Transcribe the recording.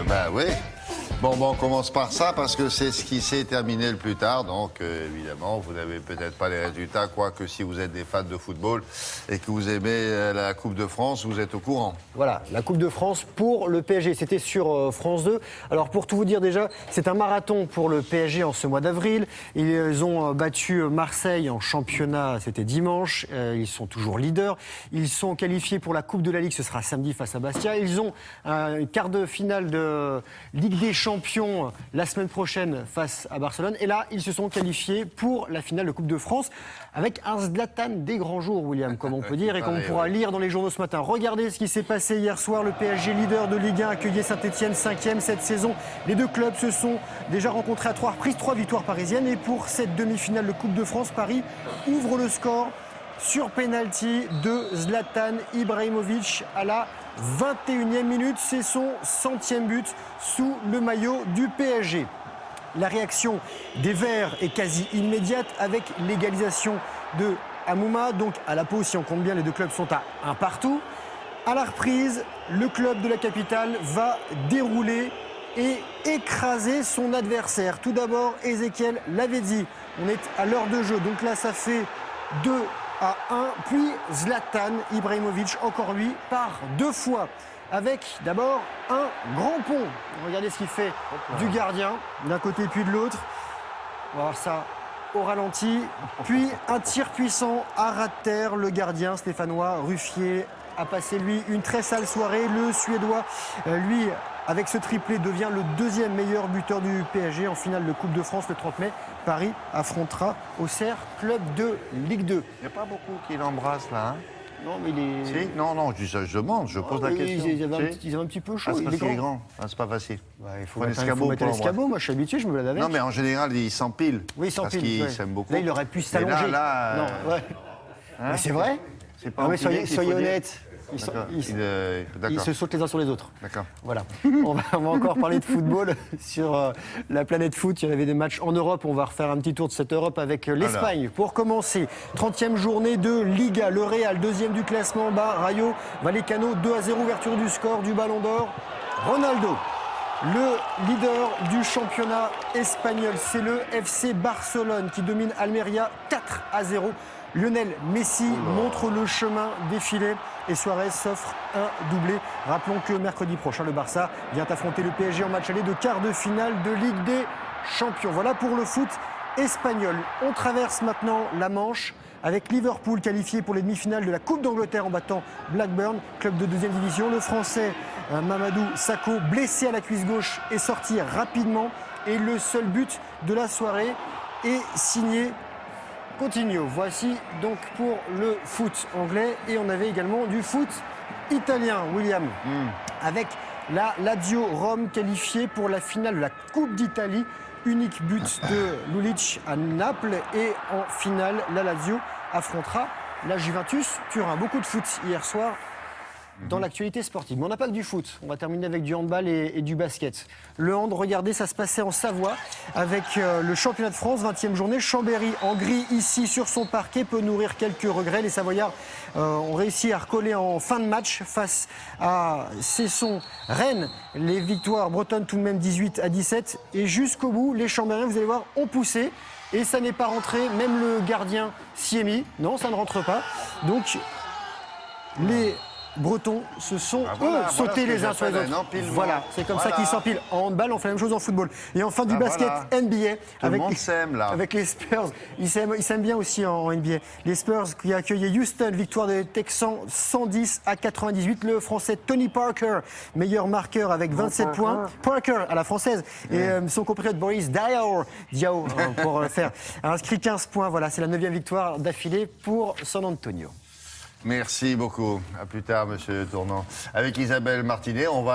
Bah oui. Bon, on commence par ça parce que c'est ce qui s'est terminé le plus tard. Donc, évidemment, vous n'avez peut-être pas les résultats, quoique si vous êtes des fans de football et que vous aimez la Coupe de France, vous êtes au courant. Voilà, la Coupe de France pour le PSG. C'était sur France 2. Alors, pour tout vous dire déjà, c'est un marathon pour le PSG en ce mois d'avril. Ils ont battu Marseille en championnat, c'était dimanche. Ils sont toujours leaders. Ils sont qualifiés pour la Coupe de la Ligue, ce sera samedi face à Bastia. Ils ont un quart de finale de Ligue des Champions la semaine prochaine face à Barcelone. Et là, ils se sont qualifiés pour la finale de Coupe de France avec un Zlatan des grands jours, William, comme on peut dire, et comme on pourra lire dans les journaux ce matin. Regardez ce qui s'est passé hier soir. Le PSG, leader de Ligue 1, accueillait Saint-Etienne, 5e cette saison. Les deux clubs se sont déjà rencontrés à 3 reprises, 3 victoires parisiennes. Et pour cette demi-finale de Coupe de France, Paris ouvre le score sur pénalty de Zlatan Ibrahimovic à la 21e minute. C'est son 100e but sous le maillot du PSG. La réaction des Verts est quasi immédiate avec l'égalisation de Hamouma. Donc à la pause, si on compte bien, les deux clubs sont à 1 partout. À la reprise, le club de la capitale va dérouler et écraser son adversaire. Tout d'abord, Ezequiel Lavezzi. On est à l'heure de jeu. Donc là, ça fait 2-1, puis Zlatan Ibrahimovic, encore lui, par 2 fois, avec d'abord un grand pont. Regardez ce qu'il fait du gardien, d'un côté puis de l'autre. On va voir ça au ralenti. Puis un tir puissant à ras de terre. Le gardien stéphanois Ruffier a passé, lui, une très sale soirée. Le Suédois, lui, avec ce triplé, devient le 2e meilleur buteur du PSG en finale de Coupe de France le 30 mai. Paris affrontera Auxerre, club de Ligue 2. Il n'y a pas beaucoup qui l'embrassent là, hein? Non, mais il est... Si? Non, je demande, je pose la question. Ils avaient un petit peu chaud. Ah, c'est parce qu'il est grand. Ah, c'est pas facile. Ouais, il faut mettre l'escabeau. Moi, je suis habitué, je me balade avec. Non, mais en général, il s'empile. Oui, il s'empile. Parce qu'il s'aime beaucoup. Là, il aurait pu s'allonger. Là, non, ouais. Hein, mais c'est vrai. C'est pas mais soyez honnêtes. Ils se sautent les uns sur les autres. D'accord. Voilà. on va encore parler de football sur la planète foot. Il y avait des matchs en Europe. On va refaire un petit tour de cette Europe avec l'Espagne. Pour commencer, 30e journée de Liga. Le Real, 2e du classement, bat Rayo Vallecano, 2-0, ouverture du score du Ballon d'Or. Ronaldo, le leader du championnat espagnol, c'est le FC Barcelone qui domine Almeria 4-0. Lionel Messi montre le chemin défilé et Suarez s'offre un doublé. Rappelons que mercredi prochain, le Barça vient affronter le PSG en match aller de quart de finale de Ligue des Champions. Voilà pour le foot espagnol. On traverse maintenant la Manche avec Liverpool qualifié pour les demi-finales de la Coupe d'Angleterre en battant Blackburn, club de 2e division. Le Français Mamadou Sakho, blessé à la cuisse gauche, est sorti rapidement et le seul but de la soirée est signé Coutinho. Voici donc pour le foot anglais. Et on avait également du foot italien, William, avec la Lazio Rome qualifiée pour la finale de la Coupe d'Italie. Unique but de Lulic à Naples. Et en finale, la Lazio affrontera la Juventus Turin. Beaucoup de foot hier soir dans l'actualité sportive. Mais on n'a pas que du foot. On va terminer avec du handball et du basket. Le hand, regardez, ça se passait en Savoie avec le championnat de France, 20e journée. Chambéry en gris ici sur son parquet peut nourrir quelques regrets. Les Savoyards ont réussi à recoller en fin de match face à Cesson Rennes. Les victoires bretonnes tout de même 18-17. Et jusqu'au bout, les Chambériens, vous allez voir, ont poussé. Et ça n'est pas rentré. Même le gardien s'y est mis. Non, ça ne rentre pas. Donc, les Bretons se sont, sautés les uns sur les autres. Voilà, c'est comme ça qu'ils s'empilent. En handball, on fait la même chose en football. Et enfin, du basket NBA. Avec les Spurs. Ils s'aiment bien aussi en NBA. Les Spurs qui accueillaient Houston, victoire des Texans 110-98. Le Français Tony Parker, meilleur marqueur avec 27 points. Parker à la française. Et son compatriote Boris Diaw, pour faire, a inscrit 15 points. Voilà, c'est la 9e victoire d'affilée pour San Antonio. Merci beaucoup. À plus tard, monsieur Tournant. Avec Isabelle Martinet, on va...